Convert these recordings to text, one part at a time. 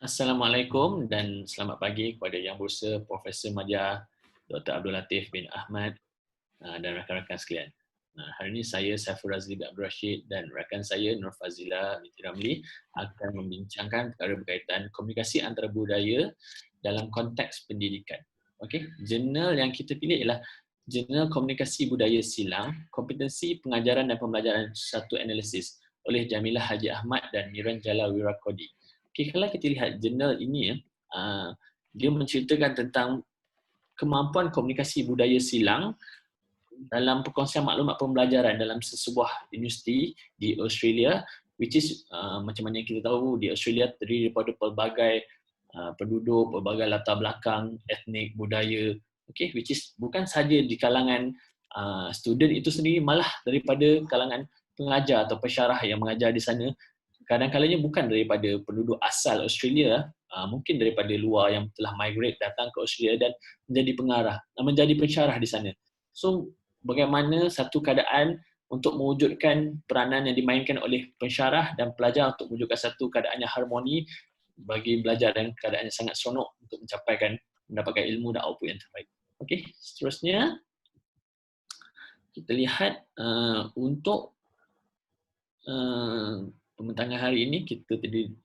Assalamualaikum dan selamat pagi kepada Yang Berusaha Profesor Madya Dr. Abdul Latif bin Ahmad dan rakan-rakan sekalian. Hari ini saya Saiful Razli bin Abdul Rashid dan rakan saya Nur Fazila binti Ramli akan membincangkan perkara berkaitan komunikasi antara budaya dalam konteks pendidikan. Okey, jurnal yang kita pilih ialah Jurnal Komunikasi Budaya Silang, Kompetensi Pengajaran dan Pembelajaran Satu Analisis oleh Jamilah Haji Ahmad dan Niranjala Wirakodi. Okay, kalau kita lihat jurnal ini, dia menceritakan tentang kemampuan komunikasi budaya silang dalam perkongsian maklumat pembelajaran dalam sesebuah universiti di Australia, which is macam mana kita tahu di Australia terdiri daripada pelbagai penduduk, pelbagai latar belakang, etnik, budaya, okay, which is bukan saja di kalangan student itu sendiri, malah daripada kalangan pengajar atau pensyarah yang mengajar di sana, kadang-kadangnya bukan daripada penduduk asal Australia, mungkin daripada luar yang telah migrate datang ke Australia dan menjadi pengarah, menjadi pensyarah di sana. So, bagaimana satu keadaan untuk mewujudkan peranan yang dimainkan oleh pensyarah dan pelajar untuk mewujudkan satu keadaan yang harmoni bagi belajar dan keadaan yang sangat seronok untuk mendapatkan ilmu dan output yang terbaik. Okey, seterusnya kita lihat untuk pembentangan hari ini kita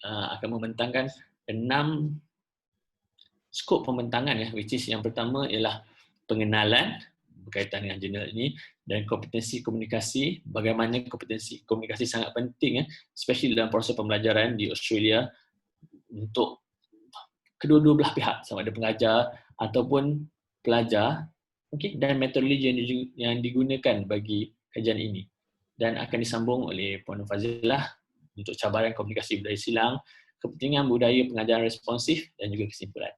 akan membentangkan 6 skop pembentangan ya, which is yang pertama ialah pengenalan berkaitan dengan jurnal ini dan kompetensi komunikasi, bagaimana kompetensi komunikasi sangat penting ya, especially dalam proses pembelajaran di Australia untuk kedua-dua belah pihak, sama ada pengajar ataupun pelajar, okay, dan metodologi yang digunakan bagi kajian ini. Dan akan disambung oleh Puan Fazilah untuk cabaran komunikasi budaya silang, kepentingan budaya pengajaran responsif dan juga kesimpulan.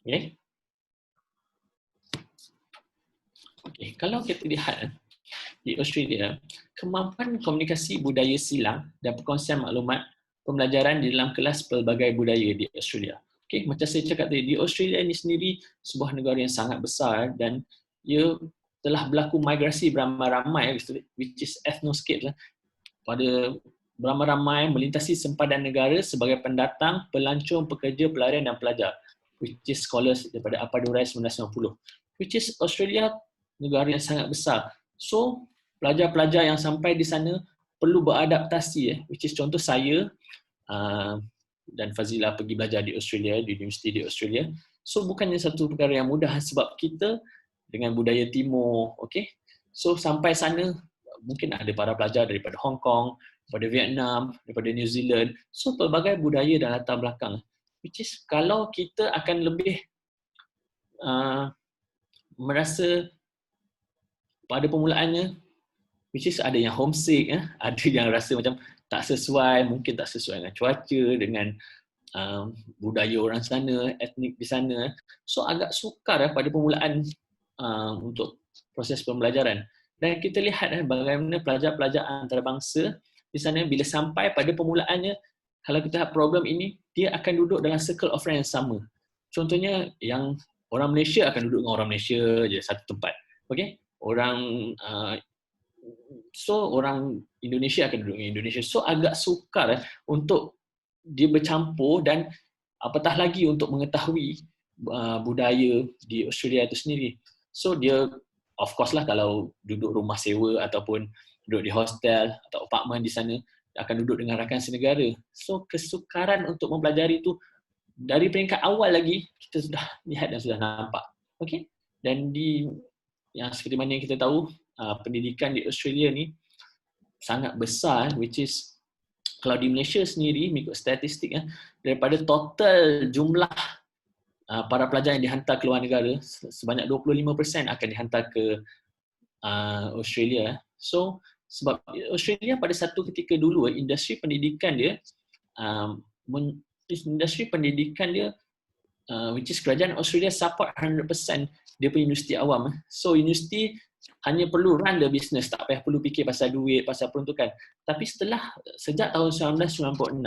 Okay. Okay. Kalau kita lihat di Australia, kemampuan komunikasi budaya silang dan perkongsian maklumat pembelajaran di dalam kelas pelbagai budaya di Australia. Okay. Macam saya cakap tadi, di Australia ini sendiri sebuah negara yang sangat besar dan ia telah berlaku migrasi beramai-ramai, which is ethnoscape, pada beramai-ramai melintasi sempadan negara sebagai pendatang, pelancong, pekerja, pelarian dan pelajar, which is scholars daripada Apadurai 1990, which is Australia negara yang sangat besar. So, pelajar-pelajar yang sampai di sana perlu beradaptasi, which is contoh saya dan Fazila pergi belajar di Australia, di universiti di Australia. So, bukannya satu perkara yang mudah sebab kita dengan budaya timur, okay? So sampai sana mungkin ada para pelajar daripada Hong Kong, daripada Vietnam, daripada New Zealand. So pelbagai budaya dan latar belakang. Which is kalau kita akan lebih merasa pada permulaannya, which is ada yang homesick, ada yang rasa macam tak sesuai, mungkin tak sesuai dengan cuaca, dengan budaya orang sana, etnik di sana. So agak sukar pada permulaan untuk proses pembelajaran. Dan kita lihat bagaimana pelajar-pelajar antarabangsa di sana bila sampai pada permulaannya, kalau kita lihat problem ini, dia akan duduk dalam circle of friends yang sama. Contohnya yang orang Malaysia akan duduk dengan orang Malaysia je satu tempat. Okay? Orang Indonesia akan duduk dengan Indonesia. So agak sukar untuk dia bercampur dan apatah lagi untuk mengetahui budaya di Australia itu sendiri. So dia, of course lah kalau duduk rumah sewa ataupun duduk di hostel atau apartmen di sana, akan duduk dengan rakan senegara. So kesukaran untuk mempelajari itu dari peringkat awal lagi kita sudah lihat dan sudah nampak. Okay? Dan yang seperti mana yang kita tahu, pendidikan di Australia ni sangat besar, which is kalau di Malaysia sendiri, mengikut statistik, daripada total jumlah para pelajar yang dihantar ke luar negara, sebanyak 25% akan dihantar ke Australia. So, sebab Australia pada satu ketika dulu, industri pendidikan dia, which is kerajaan Australia support 100% dia punya universiti awam. So, universiti hanya perlu run the business, tak payah perlu fikir pasal duit, pasal peruntukan. Tapi sejak tahun 1996,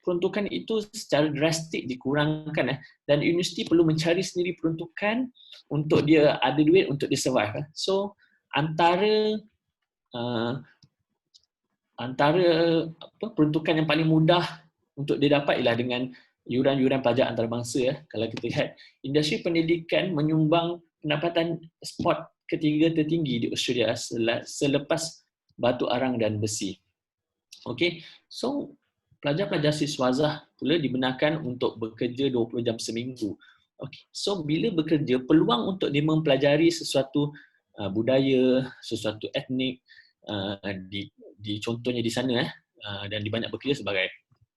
peruntukan itu secara drastik dikurangkan dan universiti perlu mencari sendiri peruntukan untuk dia ada duit untuk dia survive. So antara peruntukan yang paling mudah untuk didapat ialah dengan yuran-yuran pajak antarabangsa ya. Kalau kita lihat, industri pendidikan menyumbang pendapatan ekspor ketiga tertinggi di Australia selepas batu arang dan besi. Okey, so pelajar-pelajar siswazah pula dibenarkan untuk bekerja 20 jam seminggu. Okey, so bila bekerja, peluang untuk dia mempelajari sesuatu budaya, sesuatu etnik di contohnya di sana dan di banyak bekerja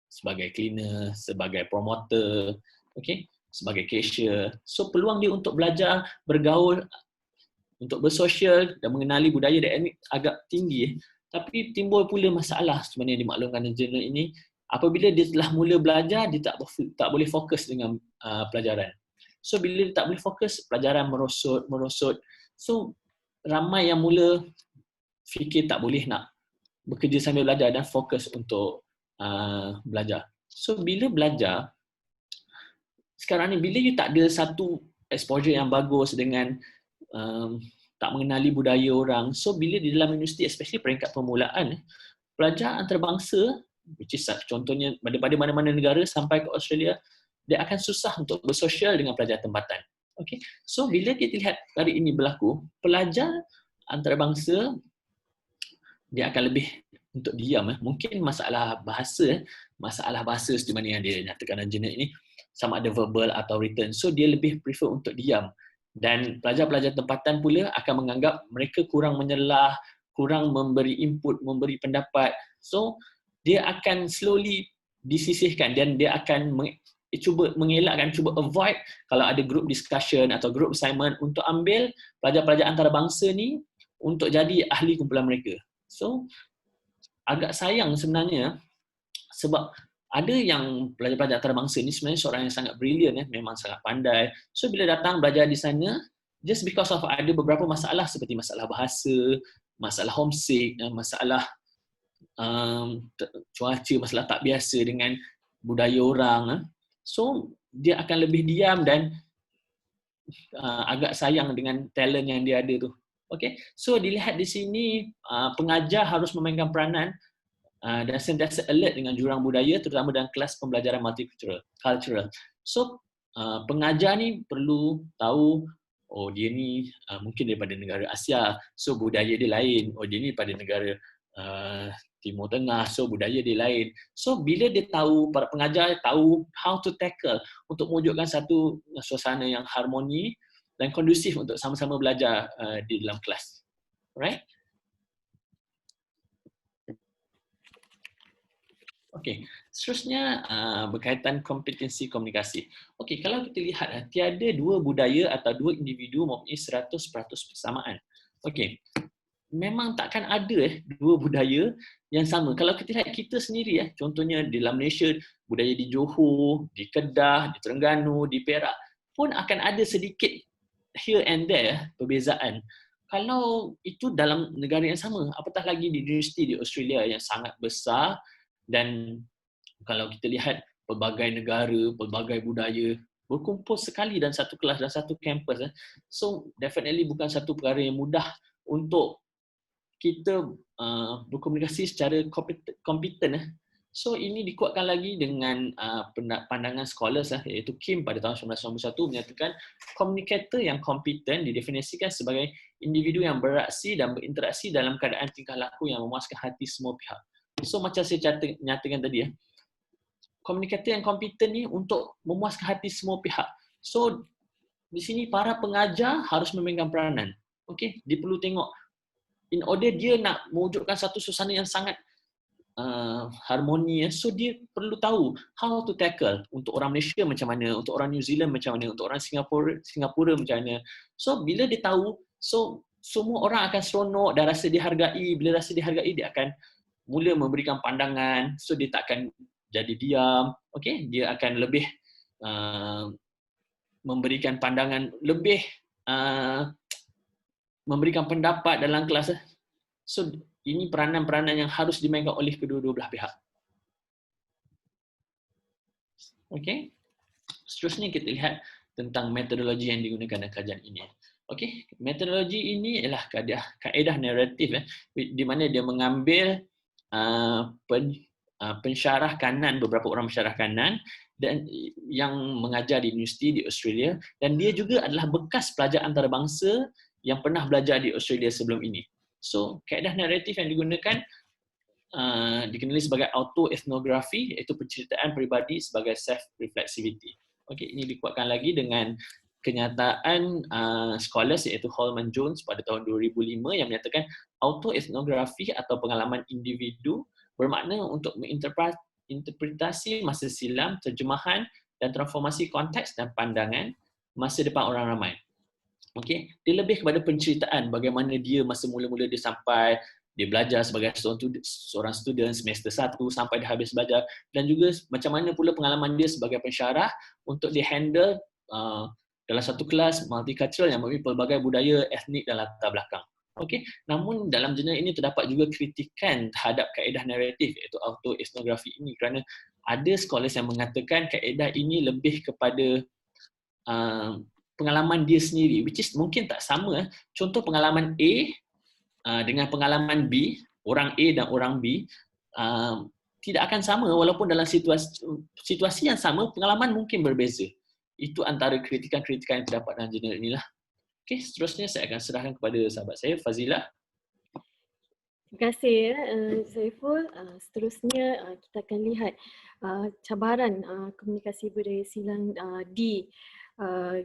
sebagai cleaner, sebagai promoter, okey, sebagai cashier. So peluang dia untuk belajar, bergaul, untuk bersosial dan mengenali budaya dan etnik agak tinggi. Tapi timbul pula masalah sebenarnya dimaklumkan general ini, apabila dia telah mula belajar, dia tak boleh fokus dengan pelajaran. So bila dia tak boleh fokus, pelajaran merosot. So ramai yang mula fikir tak boleh nak bekerja sambil belajar dan fokus untuk belajar. So bila belajar, sekarang ni bila you tak ada satu exposure yang bagus dengan tak mengenali budaya orang, so bila di dalam universiti, especially peringkat permulaan, pelajar antarabangsa, which is contohnya pada mana-mana negara sampai ke Australia, dia akan susah untuk bersosial dengan pelajar tempatan. Okay, so bila kita lihat hari ini berlaku, pelajar antarabangsa dia akan lebih untuk diam. Mungkin masalah bahasa seperti mana yang dia nyatakan dalam jurnal ini, sama ada verbal atau written, so dia lebih prefer untuk diam. Dan pelajar-pelajar tempatan pula akan menganggap mereka kurang menyelah, kurang memberi input, memberi pendapat. So dia akan slowly disisihkan dan dia akan cuba mengelakkan, cuba avoid kalau ada group discussion atau group assignment untuk ambil pelajar-pelajar antarabangsa ni untuk jadi ahli kumpulan mereka. So agak sayang sebenarnya sebab ada yang pelajar-pelajar antarabangsa ni sebenarnya seorang yang sangat brilliant, memang sangat pandai. So bila datang belajar di sana, just because of ada beberapa masalah seperti masalah bahasa, masalah homesick, masalah cuaca, masalah tak biasa dengan budaya orang. So dia akan lebih diam dan agak sayang dengan talent yang dia ada tu. Okay, so dilihat di sini pengajar harus memainkan peranan dan sentiasa alert dengan jurang budaya terutama dalam kelas pembelajaran multicultural. So pengajar ni perlu tahu, oh dia ni mungkin daripada negara Asia, so budaya dia lain. Oh dia ni daripada negara Timur Tengah, so budaya dia lain. So bila dia tahu, para pengajar tahu how to tackle untuk mewujudkan satu suasana yang harmoni dan kondusif untuk sama-sama belajar di dalam kelas. Alright? Okey, seterusnya berkaitan kompetensi komunikasi. Okey, kalau kita lihat tiada dua budaya atau dua individu mempunyai 100% persamaan. Okey, memang takkan ada dua budaya yang sama. Kalau kita lihat kita sendiri contohnya di dalam Malaysia, budaya di Johor, di Kedah, di Terengganu, di Perak pun akan ada sedikit here and there perbezaan. Kalau itu dalam negara yang sama, apatah lagi di universiti di Australia yang sangat besar. Dan kalau kita lihat pelbagai negara, pelbagai budaya berkumpul sekali dalam satu kelas, dalam satu kampus. So definitely bukan satu perkara yang mudah untuk kita berkomunikasi secara kompeten. So ini dikuatkan lagi dengan pandangan scholars iaitu Kim pada tahun 1991 menyatakan communicator yang kompeten didefinisikan sebagai individu yang beraksi dan berinteraksi dalam keadaan tingkah laku yang memuaskan hati semua pihak. So macam saya nyatakan tadi komunikator yang kompeten ni untuk memuaskan hati semua pihak. So di sini para pengajar harus memainkan peranan. Okey, dia perlu tengok in order dia nak mewujudkan satu suasana yang sangat harmoni, so dia perlu tahu how to tackle untuk orang Malaysia macam mana, untuk orang New Zealand macam mana, untuk orang Singapura macam mana. So bila dia tahu, so semua orang akan seronok dan rasa dihargai. Bila rasa dihargai, dia akan mula memberikan pandangan, so dia tak akan jadi diam. Okay, dia akan lebih memberikan pandangan, lebih memberikan pendapat dalam kelas. So ini peranan-peranan yang harus dimainkan oleh kedua-dua belah pihak. Okay, seterusnya kita lihat tentang metodologi yang digunakan dalam kajian ini. Okay, metodologi ini ialah kaedah naratif di mana dia mengambil pensyarah kanan, beberapa orang pensyarah kanan dan yang mengajar di universiti di Australia, dan dia juga adalah bekas pelajar antarabangsa yang pernah belajar di Australia sebelum ini. So, kaedah naratif yang digunakan dikenali sebagai autoethnography, iaitu penceritaan peribadi sebagai self-reflexivity. Okey, ini dikuatkan lagi dengan kenyataan scholars iaitu Holman Jones pada tahun 2005 yang menyatakan autoethnography atau pengalaman individu bermakna untuk menginterpretasi masa silam, terjemahan dan transformasi konteks dan pandangan masa depan orang ramai. Okey, dia lebih kepada penceritaan bagaimana dia masa mula-mula dia sampai dia belajar sebagai seorang student semester 1 sampai dia habis belajar, dan juga macam mana pula pengalaman dia sebagai pensyarah untuk dia handle dalam satu kelas multicultural yang memiliki pelbagai budaya, etnik dan latar belakang. Okey, namun dalam jurnal ini terdapat juga kritikan terhadap kaedah naratif iaitu autoethnography ini, kerana ada scholars yang mengatakan kaedah ini lebih kepada pengalaman dia sendiri, which is mungkin tak sama. Contoh pengalaman A dengan pengalaman B, orang A dan orang B tidak akan sama walaupun dalam situasi yang sama, pengalaman mungkin berbeza. Itu antara kritikan-kritikan yang terdapat dalam jurnal inilah. Okey, seterusnya saya akan serahkan kepada sahabat saya, Fazilah. Terima kasih Saiful. Seterusnya kita akan lihat cabaran komunikasi budaya silang di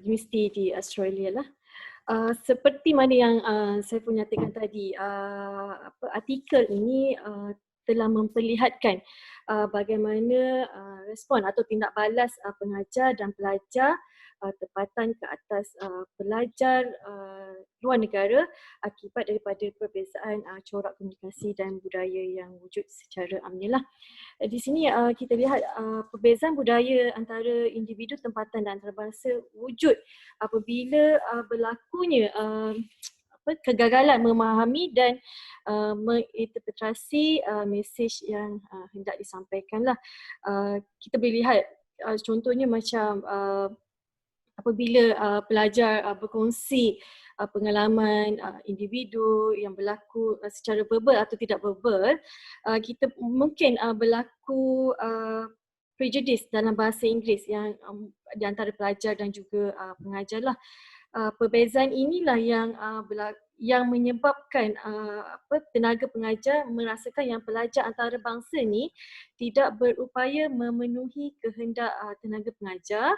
universiti di Australia lah. Seperti mana yang Saiful nyatakan tadi, artikel ini telah memperlihatkan bagaimana respon atau tindak balas pengajar dan pelajar tempatan ke atas pelajar luar negara akibat daripada perbezaan corak komunikasi dan budaya yang wujud secara amnya lah. Di sini kita lihat perbezaan budaya antara individu tempatan dan antarabangsa wujud apabila berlakunya kegagalan memahami dan menginterpretasi mesej yang hendak disampaikan lah. Kita boleh lihat contohnya macam apabila pelajar berkongsi pengalaman individu yang berlaku secara verbal atau tidak verbal, kita mungkin berlaku prejudice dalam bahasa Inggeris yang di antara pelajar dan juga pengajar lah. Perbezaan inilah yang menyebabkan tenaga pengajar merasakan yang pelajar antarabangsa ni tidak berupaya memenuhi kehendak tenaga pengajar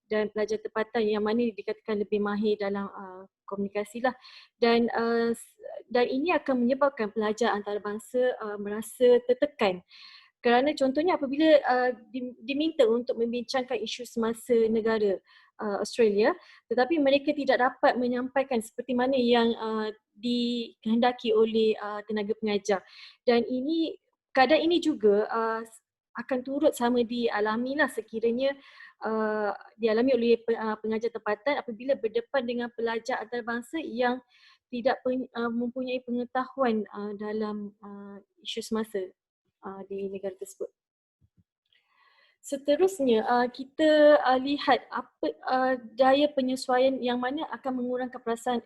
dan pelajar tempatan yang mana dikatakan lebih mahir dalam komunikasi lah, dan ini akan menyebabkan pelajar antarabangsa merasa tertekan kerana contohnya apabila diminta untuk membincangkan isu semasa negara Australia, tetapi mereka tidak dapat menyampaikan seperti mana yang dikehendaki oleh tenaga pengajar, dan keadaan ini juga akan turut sama dialami lah sekiranya dialami oleh pengajar tempatan apabila berdepan dengan pelajar antarabangsa yang tidak mempunyai pengetahuan dalam isu semasa di negara tersebut. Seterusnya kita lihat apa daya penyesuaian yang mana akan mengurangkan perasaan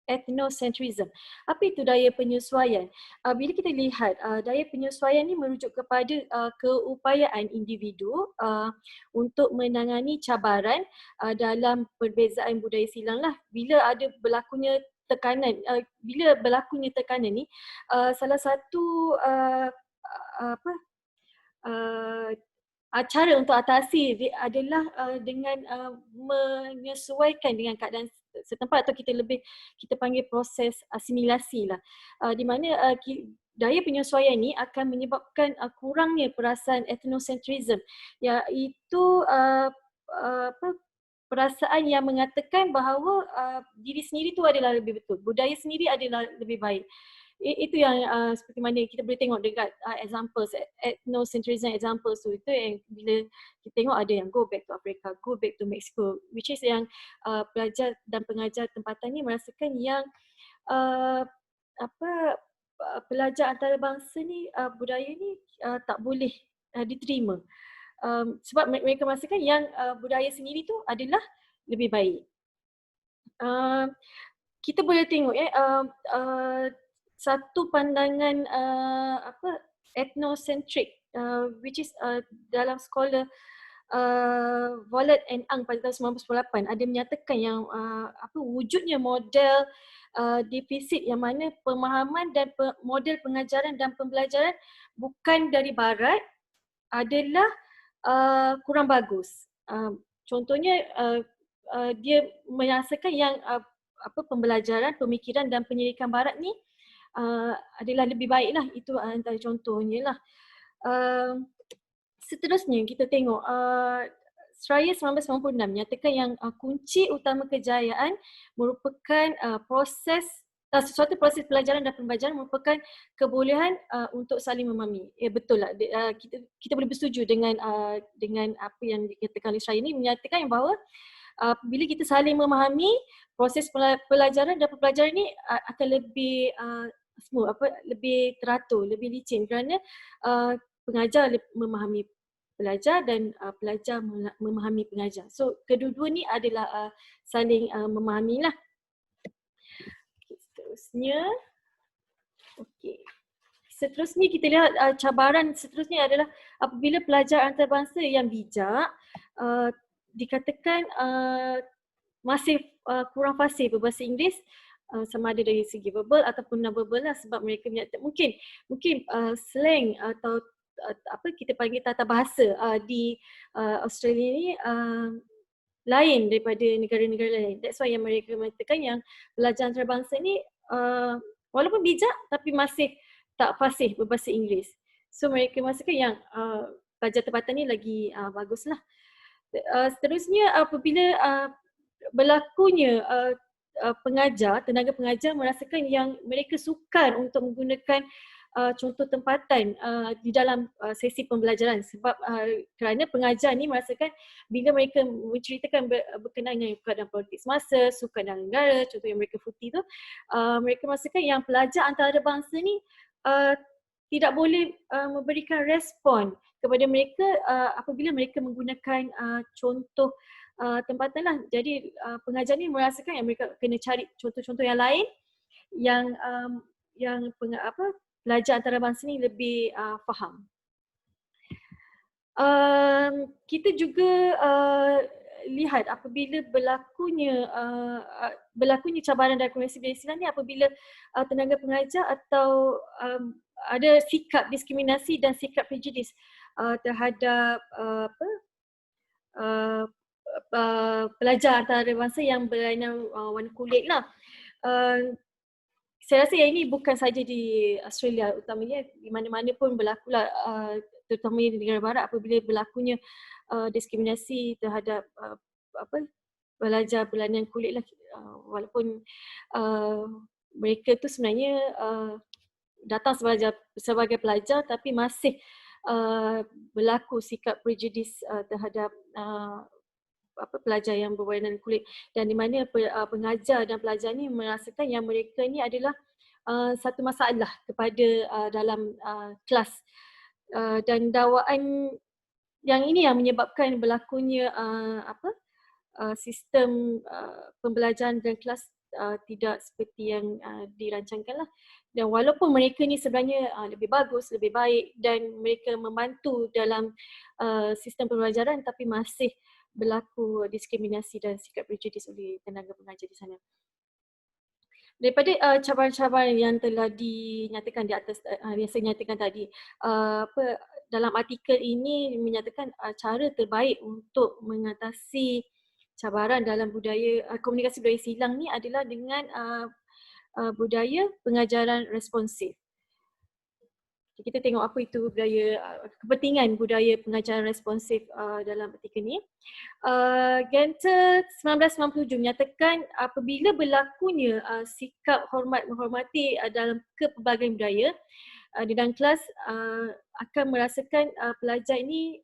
ethnocentrism. Apa itu daya penyesuaian? Bila kita lihat daya penyesuaian ini merujuk kepada keupayaan individu untuk menangani cabaran dalam perbezaan budaya silang lah. Bila berlakunya tekanan ni, salah satu cara untuk atasi adalah dengan menyesuaikan dengan keadaan setempat, atau kita panggil proses asimilasi lah, di mana daya penyesuaian ini akan menyebabkan kurangnya perasaan ethnocentrism, iaitu perasaan yang mengatakan bahawa diri sendiri tu adalah lebih betul, budaya sendiri adalah lebih baik. Itu yang seperti mana kita boleh tengok dekat examples, ethnocentrism examples tu, itu yang bila kita tengok ada yang go back to Africa, go back to Mexico, which is yang pelajar dan pengajar tempatan ni merasakan yang pelajar antarabangsa ni budaya ni tak boleh diterima, sebab mereka merasakan yang budaya sendiri tu adalah lebih baik. Kita boleh tengok satu pandangan ethnocentric, which is dalam scholar Vollert and Ang pada tahun 1998 ada menyatakan yang wujudnya model defisit yang mana pemahaman dan model pengajaran dan pembelajaran bukan dari barat adalah kurang bagus. Contohnya dia merasakan yang pembelajaran, pemikiran dan penyelidikan barat ni adalah lebih baik lah. Itu antara contohnya lah. Seterusnya kita tengok Seraya 1996 menyatakan yang kunci utama kejayaan merupakan sesuatu proses pelajaran dan pembelajaran merupakan kebolehan untuk saling memahami. Ya betul lah. Kita boleh bersetuju dengan apa yang dikatakan oleh Seraya ini, menyatakan bahawa bila kita saling memahami, proses pelajaran dan pembelajaran ini akan lebih lebih teratur, lebih licin kerana pengajar memahami pelajar dan pelajar memahami pengajar. So kedua-dua ni adalah saling memahami lah. Seterusnya kita lihat cabaran seterusnya adalah apabila pelajar antarabangsa yang bijak dikatakan masih kurang fasih berbahasa Inggeris, sama ada dari segi verbal ataupun non-verbal lah, sebab mereka mungkin slang atau kita panggil tata bahasa di Australia ni lain daripada negara-negara lain. That's why yang mereka mengatakan yang pelajar antarabangsa ni walaupun bijak tapi masih tak fasih berbahasa Inggeris. So mereka merasakan yang pelajar tempatan ni lagi baguslah. Seterusnya apabila berlakunya tenaga pengajar merasakan yang mereka sukar untuk menggunakan contoh tempatan di dalam sesi pembelajaran, sebab kerana pengajar ni merasakan bila mereka menceritakan berkenaan dengan keadaan politik semasa, sukan dan negara, contoh yang mereka futi tu, mereka merasakan yang pelajar antarabangsa ni tidak boleh memberikan respon kepada mereka apabila mereka menggunakan contoh tempatan lah. Jadi pengajar ni merasakan yang mereka kena cari contoh-contoh yang lain yang pelajar antarabangsa ni lebih faham. Kita juga lihat apabila berlakunya cabaran dan komunikasi budaya Islam ni apabila tenaga pengajar atau ada sikap diskriminasi dan sikap prejudis terhadap pelajar antarabangsa yang berlainan warna kulit lah. Saya rasa yang ini bukan saja di Australia, utamanya di mana-mana pun berlakulah, terutamanya di negara barat apabila berlakunya diskriminasi terhadap pelajar berlainan kulit lah, walaupun mereka tu sebenarnya datang sebagai pelajar tapi masih berlaku sikap prejudis terhadap pelajar yang berwarna kulit, dan di mana pengajar dan pelajar ni merasakan yang mereka ni adalah satu masalah kepada dalam kelas, dan dakwaan yang ini yang menyebabkan berlakunya sistem pembelajaran dan kelas tidak seperti yang dirancangkan lah. Dan walaupun mereka ni sebenarnya lebih bagus, lebih baik dan mereka membantu dalam sistem pembelajaran, tapi masih berlaku diskriminasi dan sikap prejudis oleh tenaga pengajar di sana. Daripada cabaran-cabaran yang telah dinyatakan di atas, yang saya nyatakan tadi, dalam artikel ini menyatakan cara terbaik untuk mengatasi cabaran dalam budaya komunikasi budaya silang ni adalah dengan budaya pengajaran responsif. Kita tengok apa itu kepentingan budaya pengajaran responsif dalam artikel ni. Ganter 1997 menyatakan apabila berlakunya sikap menghormati dalam kepelbagaian budaya di dalam kelas, akan merasakan pelajar ini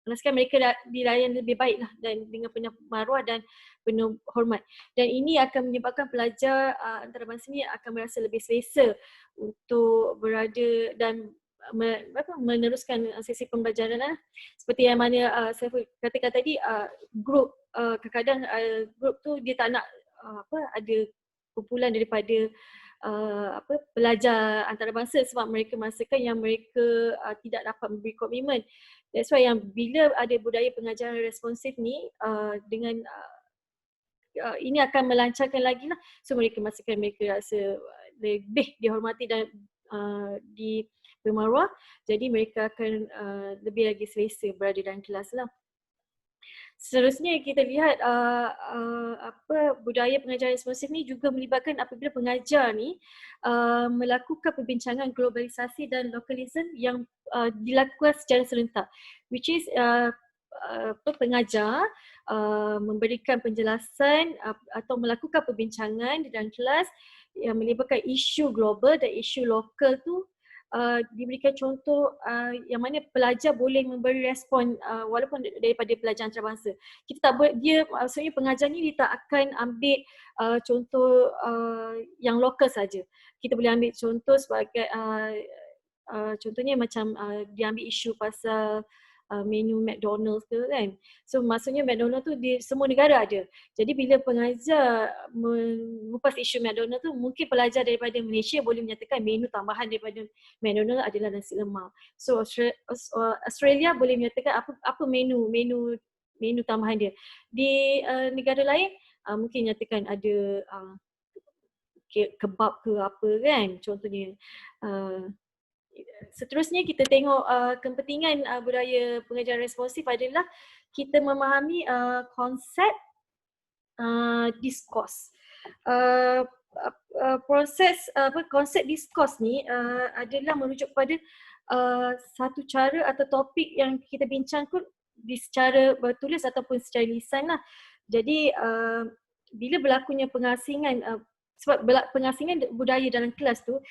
merasakan mereka dilayan lebih baik lah, dan dengan penuh maruah dan penuh hormat. Dan ini akan menyebabkan pelajar antarabangsa ni akan merasa lebih selesa untuk berada dan meneruskan sesi pembelajaran lah. Seperti yang mana saya katakan tadi, grup kadang-kadang grup tu dia tak nak ada kumpulan daripada pelajar antarabangsa sebab mereka merasakan yang mereka tidak dapat memberi komitmen. That's why yang bila ada budaya pengajaran responsif ni dengan ini akan melancarkan lagi lah. So mereka merasakan mereka rasa lebih dihormati dan di bermaruah. Jadi mereka akan lebih lagi selesa berada dalam kelas lah. Seterusnya kita lihat budaya pengajaran responsif ni juga melibatkan apabila pengajar ni melakukan perbincangan globalisasi dan lokalisme yang dilakukan secara serentak, which is pengajar memberikan penjelasan atau melakukan perbincangan di dalam kelas yang melibatkan isu global dan isu lokal tu. Diberikan contoh yang mana pelajar boleh memberi respon walaupun daripada pelajar antarabangsa. Kita tak boleh, maksudnya pengajar ni dia tak akan ambil contoh yang lokal saja. Kita boleh ambil contoh sebagai contohnya macam dia ambil isu pasal menu McDonald's ke kan. So maksudnya McDonald's tu di semua negara ada. Jadi bila pengajar mengupas isu McDonald's tu, mungkin pelajar daripada Malaysia boleh menyatakan menu tambahan daripada McDonald's adalah nasi lemak. So Australia boleh menyatakan apa menu tambahan dia. Di negara lain mungkin nyatakan ada kebab ke apa kan contohnya. Seterusnya kita tengok kepentingan budaya pengajaran responsif adalah kita memahami konsep diskurs. Konsep diskurs ni adalah merujuk kepada satu cara atau topik yang kita bincangkan secara bertulis ataupun secara lisan lah. Jadi bila berlakunya pengasingan sebab pengasingan budaya dalam kelas tu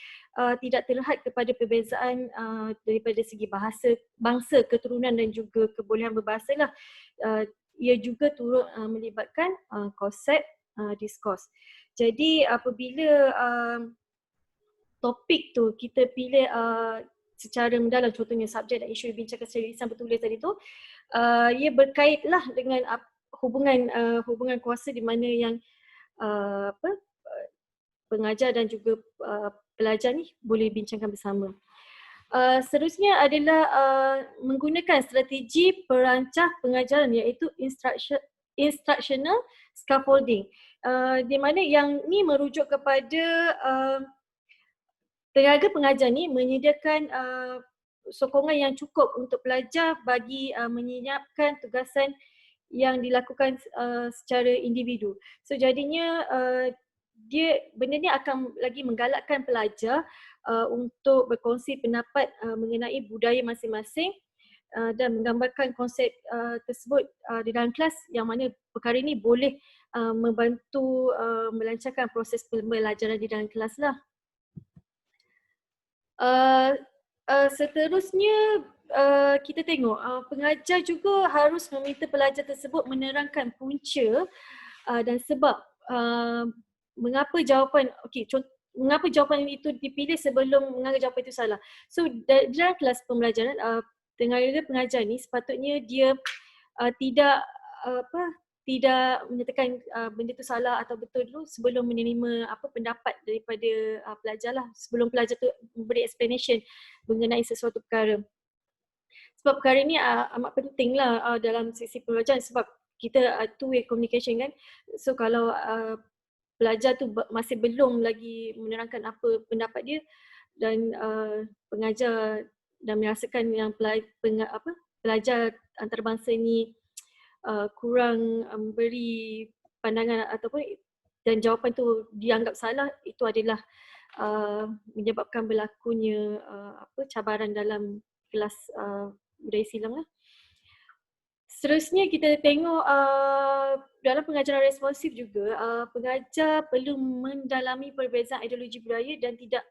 tidak terlihat kepada perbezaan daripada segi bahasa, bangsa, keturunan dan juga kebolehan berbahasa lah. Ia juga turut melibatkan konsep diskurs. Jadi apabila topik tu kita pilih secara mendalam, contohnya subjek dan isu dibincangkan secara lisan bertulis tadi tu, ia berkaitlah dengan hubungan kuasa di mana yang pengajar dan juga pelajar ni boleh bincangkan bersama. Seterusnya adalah menggunakan strategi perancah pengajaran iaitu instructional scaffolding. Di mana yang ni merujuk kepada tenaga pengajar ni menyediakan sokongan yang cukup untuk pelajar bagi menyiapkan tugasan yang dilakukan secara individu. So jadinya benda ni akan lagi menggalakkan pelajar untuk berkongsi pendapat mengenai budaya masing-masing dan menggambarkan konsep tersebut di dalam kelas, yang mana perkara ini boleh membantu melancarkan proses pembelajaran di dalam kelas lah. Seterusnya kita tengok pengajar juga harus meminta pelajar tersebut menerangkan punca dan sebab mengapa jawapan itu dipilih sebelum menganggap jawapan itu salah. So dalam kelas pembelajaran tenaga pengajar ni sepatutnya dia tidak menyatakan benda tu salah atau betul dulu sebelum menerima pendapat daripada pelajar lah, sebelum pelajar tu memberi explanation mengenai sesuatu perkara. Sebab perkara ni amat penting lah dalam sisi pembelajaran, sebab kita two-way communication kan. So kalau pelajar tu masih belum lagi menerangkan apa pendapat dia dan pengajar dan merasakan yang pelajar antarabangsa ni kurang memberi pandangan ataupun dan jawapan tu dianggap salah, itu adalah menyebabkan berlakunya cabaran dalam kelas budaya silang lah. Seterusnya kita tengok dalam pengajaran responsif juga pengajar perlu mendalami perbezaan ideologi budaya dan tidak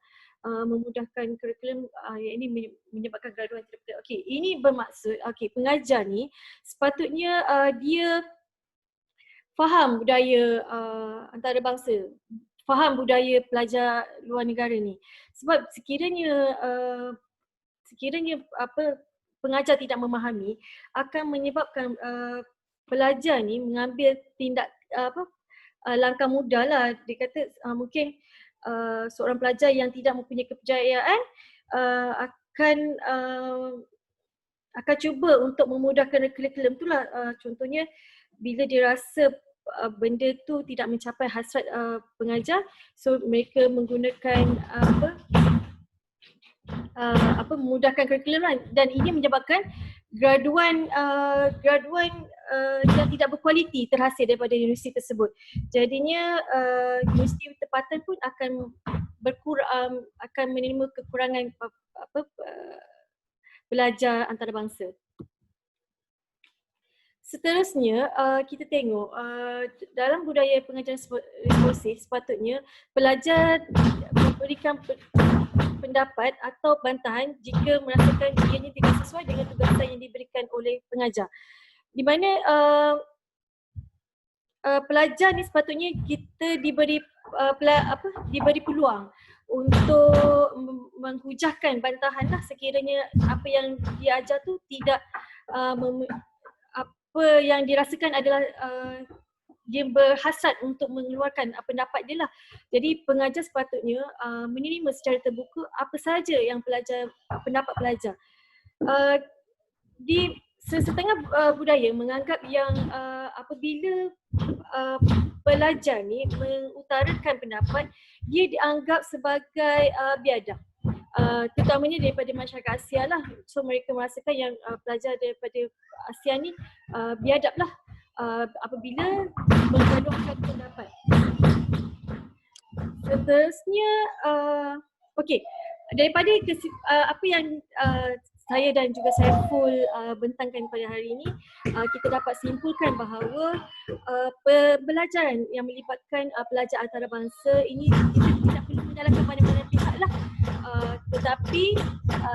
memudahkan kurikulum yang ini menyebabkan gaduhan tidak betul. Okey, ini bermaksud pengajar ni sepatutnya dia faham budaya antarabangsa, faham budaya pelajar luar negara ni. Sebab sekiranya pengajar tidak memahami, akan menyebabkan pelajar ni mengambil langkah mudah lah. Dia kata mungkin seorang pelajar yang tidak mempunyai kepercayaan akan cuba untuk memudahkan kurikulum itulah. Contohnya bila dia rasa benda tu tidak mencapai hasrat pengajar, so mereka menggunakan memudahkan kurikulum lah. Dan ini menyebabkan graduan yang tidak berkualiti terhasil daripada universiti tersebut. Jadinya universiti tempatan pun akan akan menerima kekurangan belajar antarabangsa. Seterusnya, kita tengok dalam budaya pengajaran responsif sepatutnya pelajar memberikan pendapat atau bantahan jika merasakan ianya tidak sesuai dengan tugasan yang diberikan oleh pengajar. Di mana pelajar ni sepatutnya kita diberi peluang untuk menghujahkan bantahan lah sekiranya apa yang dia ajar tu tidak apa yang dirasakan adalah dia berhasrat untuk mengeluarkan pendapat dia lah. Jadi pengajar sepatutnya menerima secara terbuka apa sahaja yang pendapat pelajar. Di setengah budaya menganggap yang apabila pelajar ni mengutarakan pendapat, dia dianggap sebagai biadab. Terutamanya daripada masyarakat Asia lah. So mereka merasakan yang pelajar daripada Asia ni biadab lah apabila menggaduhkan pendapat. Seterusnya, okey, daripada apa yang saya dan juga Saiful bentangkan pada hari ini, kita dapat simpulkan bahawa pembelajaran yang melibatkan pelajar antarabangsa ini kita tidak perlu menyalahkan mana-mana pihak lah. Tetapi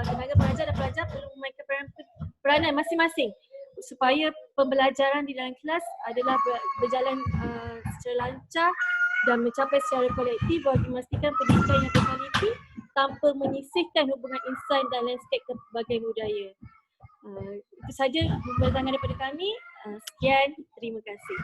tenaga pengajar dan pelajar perlu memainkan peranan masing-masing supaya pembelajaran di dalam kelas adalah berjalan secara lancar dan mencapai secara kolektif bagi memastikan pendidikan yang berkualiti tanpa menyisihkan hubungan insan dan landscape pelbagai budaya. Itu saja pembelajaran daripada kami. Sekian, terima kasih.